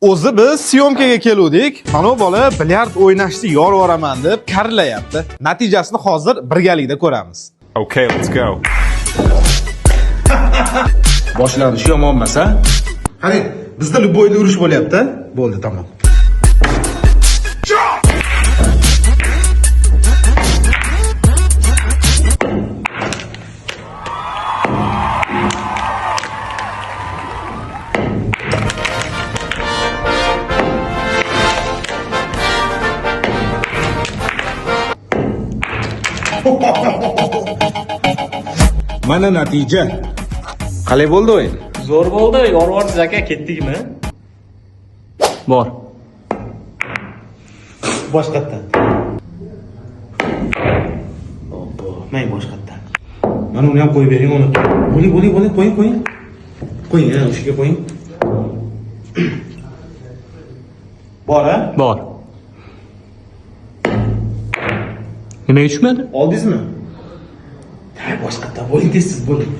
O'zi biz syomkaga keluvdik. Mana bu bola bilyard o'ynashni yorvoraman deb karilayapti. Natijasini hozir birgalikda ko'ramiz. Okay, let's go. Boshlanishi yomon emas, ha? Qarang, bizda любойni urush bo'lyapti. Bo'ldi, tamom. Mana natija. Qalay bo'ldi o'yin? Zo'r bo'ldi, yorvorsiz aka, ketdikmi? Bor. Boshqatdan. Obbo, men boshqatdan. Mana uni ham qo'yib bering uni. Bo'ling, qo'ying. Qo'ying, o'shiga qo'ying. Bor-a? Bor. Nimaga tushmadi? Oldingizmi? Ha, boshqatdan bo'ling, tezsiz bo'ling.